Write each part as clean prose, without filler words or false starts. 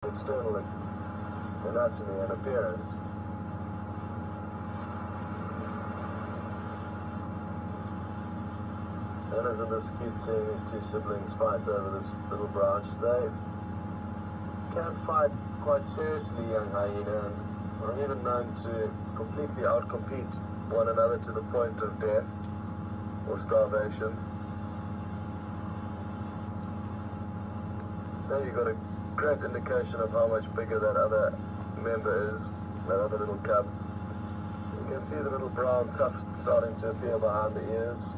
external anatomy and appearance. And as in this cute seeing these two siblings fight over this little branch, they can fight quite seriously, young hyena, and are even known to completely outcompete one another to the point of death or starvation. There you got a great indication of how much bigger that other member is, that other little cub. You can see the little brown tufts starting to appear behind the ears,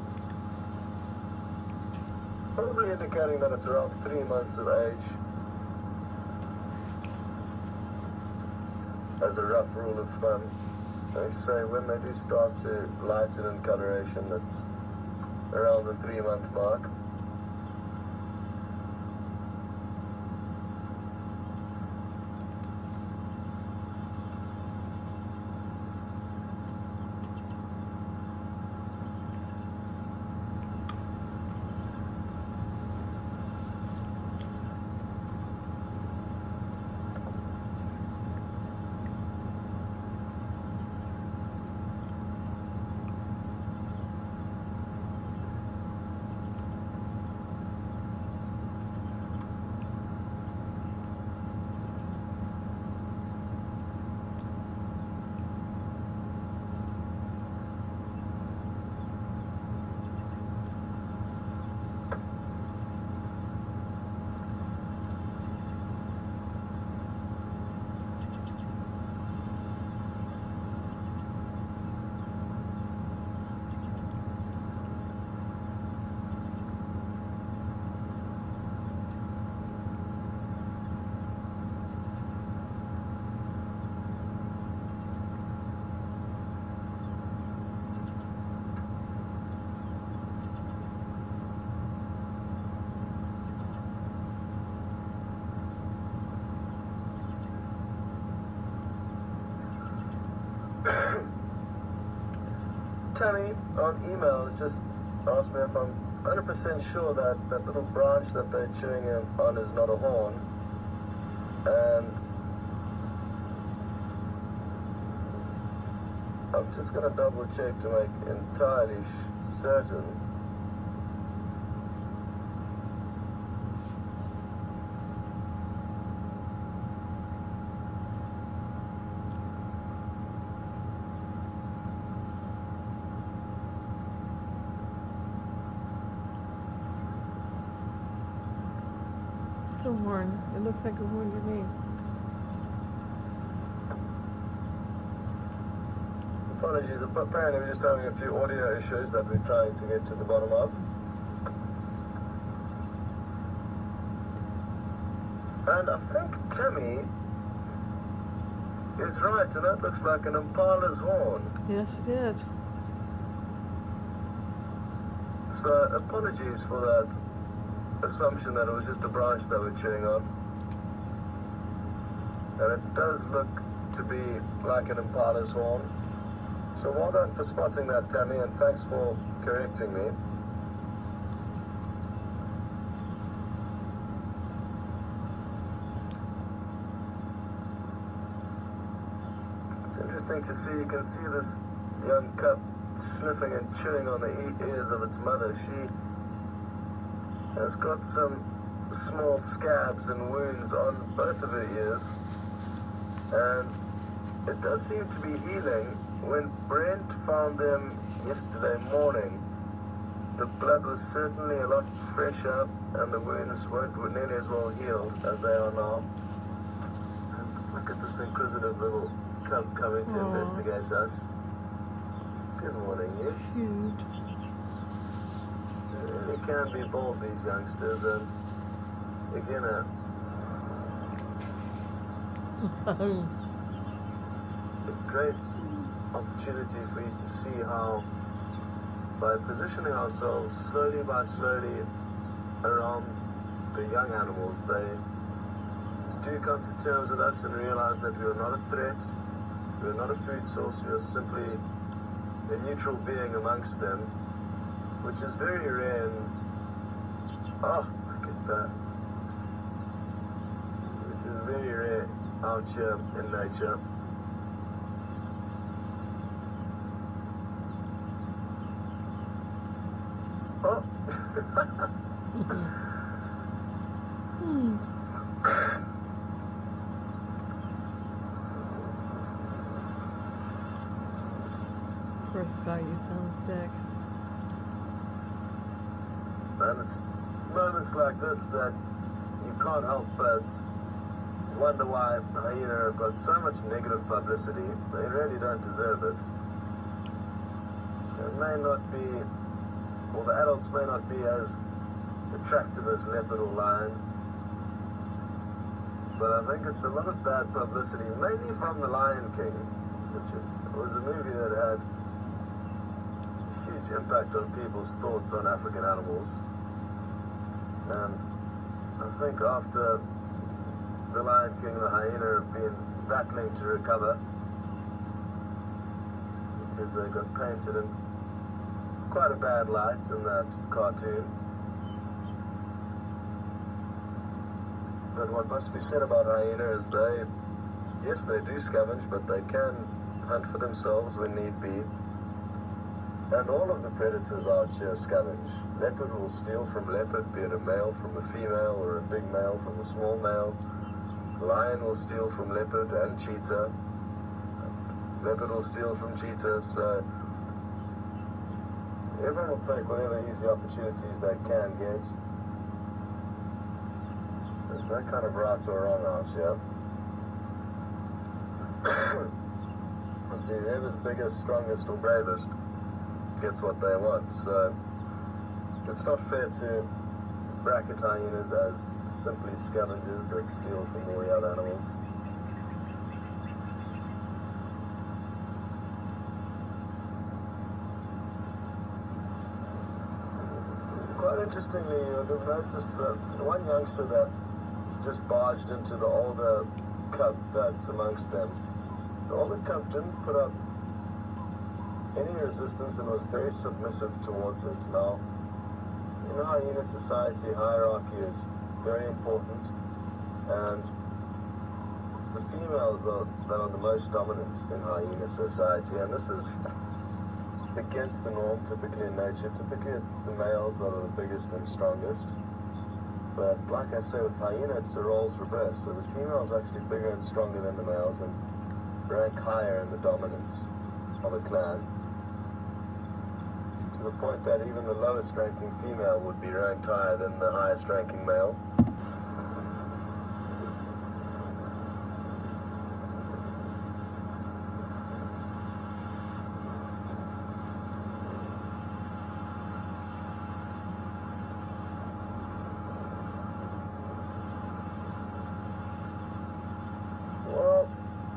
probably indicating that it's around 3 months of age. As a rough rule of thumb, they say when they do start to lighten in coloration, it's around the 3-month mark. Tammy on emails just asked me if I'm 100% sure that that little branch that they're chewing on is not a horn, and I'm just going to double check to make entirely certain. It's a horn. It looks like a horn to me. Apologies, apparently we're just having a few audio issues that we're trying to get to the bottom of. And I think Tammy is right, and that looks like an impala's horn. Yes, it is. So apologies for that assumption that it was just a branch that we're chewing on. And it does look to be like an impala's horn. So well done for spotting that, Tammy, and thanks for correcting me. It's interesting to see, you can see this young cub sniffing and chewing on the ears of its mother. She has got some small scabs and wounds on both of her ears, and it does seem to be healing. When Brent found them yesterday morning, the blood was certainly a lot fresher and the wounds weren't nearly as well healed as they are now. And look at this inquisitive little cub coming to investigate us. Good morning, you. Cute. They really can be bold, these youngsters, and again a great opportunity for you to see how, by positioning ourselves slowly by slowly around the young animals, they do come to terms with us and realize that we are not a threat, we are not a food source, we are simply a neutral being amongst them, which is very rare. And oh, look at that, which is very rare out here in nature. Oh! Poor Scott, you sound sick. And it's moments like this that you can't help but wonder why hyena have got so much negative publicity. They really don't deserve it. It may not be, or the adults may not be as attractive as leopard or lion, but I think it's a lot of bad publicity, mainly from The Lion King, which was a movie that had a huge impact on people's thoughts on African animals. And I think after The Lion King and the hyena have been battling to recover, because they got painted in quite a bad light in that cartoon. But what must be said about hyena is yes, they do scavenge, but they can hunt for themselves when need be. And all of the predators out here scavenge. Leopard will steal from leopard, be it a male from a female or a big male from a small male. Lion will steal from leopard and cheetah. Leopard will steal from cheetah, so everyone will take whatever easy opportunities they can get. There's no kind of right or wrong out here. And see, whoever's biggest, strongest or bravest gets what they want. So it's not fair to bracket hyenas as simply scavengers that steal from all the other animals. Quite interestingly, you've noticed that one youngster that just barged into the older cub that's amongst them. The older cub didn't put up any resistance and was very submissive towards it. Now, in hyena society, hierarchy is very important, and it's the females that are the most dominant in hyena society, and this is against the norm typically in nature. Typically it's the males that are the biggest and strongest, but like I say, with hyena it's the roles reversed, so the females are actually bigger and stronger than the males and rank higher in the dominance of a clan, to the point that even the lowest ranking female would be ranked higher than the highest ranking male.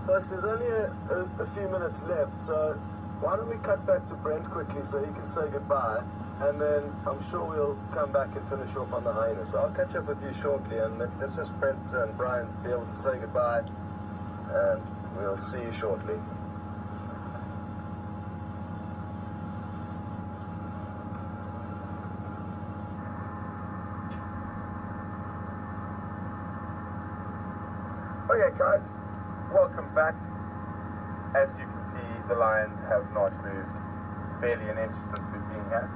Folks, there's only a few minutes left, so why don't we cut back to Brent quickly so he can say goodbye, and then I'm sure we'll come back and finish off on the hyena. So I'll catch up with you shortly, and let's just Brent and Brian be able to say goodbye, and we'll see you shortly. Okay guys, welcome back. As you can see, the lions have not moved barely an inch since we've been here.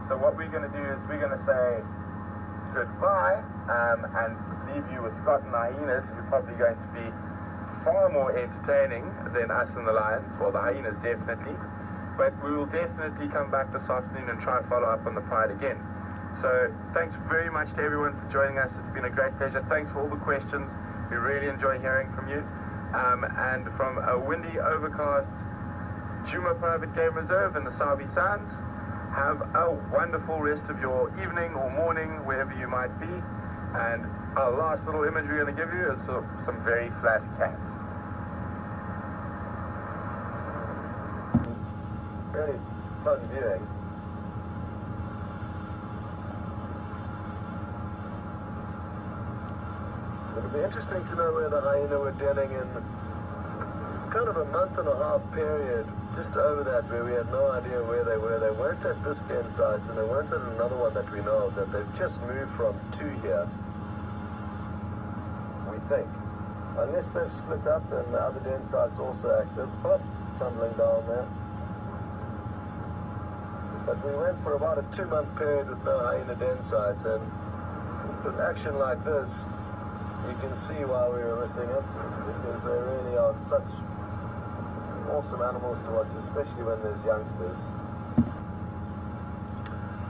So what we're going to do is we're going to say goodbye and leave you with Scott and the hyenas, who are probably going to be far more entertaining than us and the lions. Well, the hyenas definitely. But we will definitely come back this afternoon and try and follow up on the pride again. So thanks very much to everyone for joining us. It's been a great pleasure. Thanks for all the questions. We really enjoy hearing from you. And from a windy, overcast Chuma Private Game Reserve in the Sabi Sands, have a wonderful rest of your evening or morning, wherever you might be. And our last little image we're going to give you is some very flat cats. Really fun viewing. It'll be interesting to know where the hyena were denning in kind of a month and a half period, just over that, where we had no idea where they were. They weren't at this den site, and they weren't at another one that we know of, that they've just moved from to here, we think. unless they've split up and the other den site's also active. Oh, tumbling down there. But we went for about a 2-month period with no hyena den sites, and with action like this, you can see why we were missing it, because they really are such awesome animals to watch, especially when there's youngsters.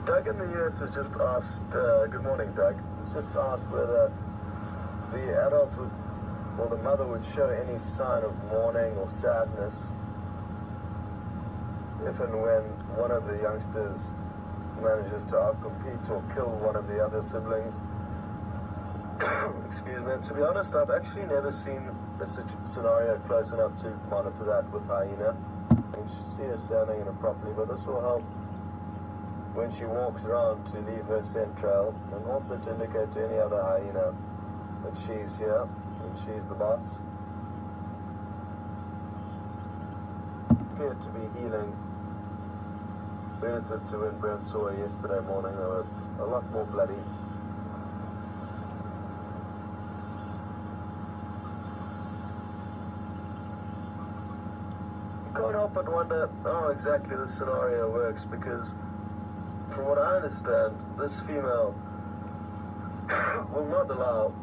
Doug in the US has just asked, good morning Doug, has just asked whether the adult would, or the mother would show any sign of mourning or sadness if and when one of the youngsters manages to outcompete or kill one of the other siblings. Excuse me. And to be honest, I've actually never seen a scenario close enough to monitor that with hyena. You should see her standing in it properly, but this will help when she walks around to leave her scent trail, and also to indicate to any other hyena that she's here and she's the boss. Appeared to be healing relative to when Brent saw her yesterday morning. They were a lot more bloody. You can't help but wonder how exactly this scenario works, because from what I understand, this female will not allow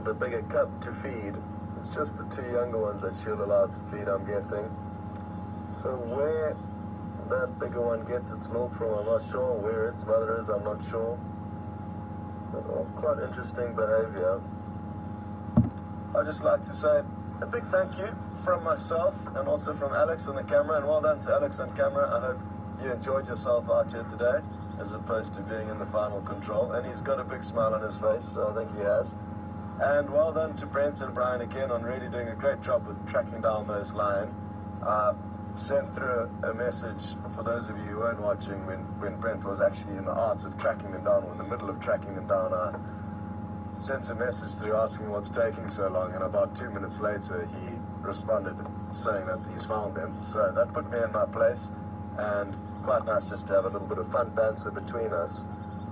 the bigger cub to feed. It's just the 2 younger ones that she'll allow to feed, I'm guessing. So where that bigger one gets its milk from, I'm not sure. Where its mother is, I'm not sure. But quite interesting behavior. I'd just like to say a big thank you from myself and also from Alex on the camera, and well done to Alex on camera. I hope you enjoyed yourself out here today, as opposed to being in the final control. And he's got a big smile on his face, so I think he has. And well done to Brent and Brian again on really doing a great job with tracking down those lion. Sent through a message for those of you who weren't watching when Brent was actually in the art of tracking them down, or in the middle of tracking them down. I sent a message through asking what's taking so long, and about 2 minutes later he responded saying that he's found them. So that put me in my place, and quite nice just to have a little bit of fun banter between us.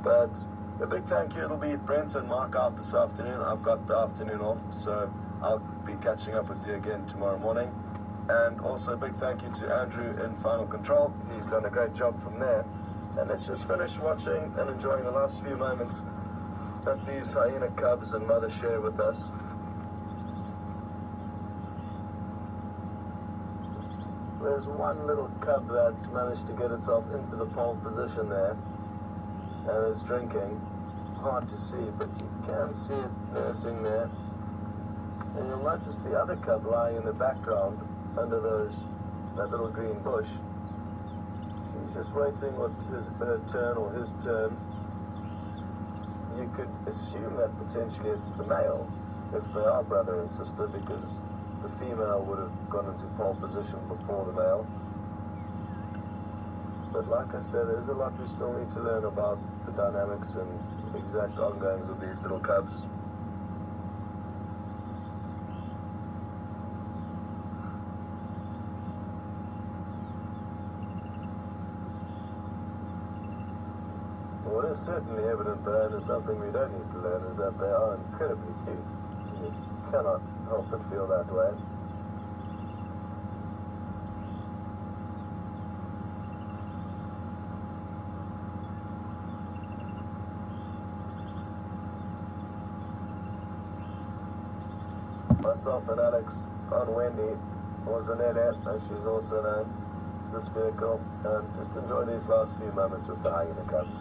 But a big thank you. It'll be Brent and Mark out this afternoon. I've got the afternoon off, so I'll be catching up with you again tomorrow morning. And also a big thank you to Andrew in Final Control. He's done a great job from there. And let's just finish watching and enjoying the last few moments that these hyena cubs and mother share with us. There's one little cub that's managed to get itself into the pole position there and is drinking. Hard to see, but you can see it nursing there. And you'll notice the other cub lying in the background under that little green bush. She's just waiting for her turn or his turn. You could assume that potentially it's the male, if they are brother and sister, because the female would have gone into pole position before the male. But like I said, there's a lot we still need to learn about the dynamics and exact ongoings of these little cubs. What is certainly evident though, and is something we don't need to learn, is that they are incredibly cute. You cannot help but feel that way. Myself and Alex on Wendy, or Zanetta, as she's also known, this vehicle, and just enjoy these last few moments with the hyena cubs.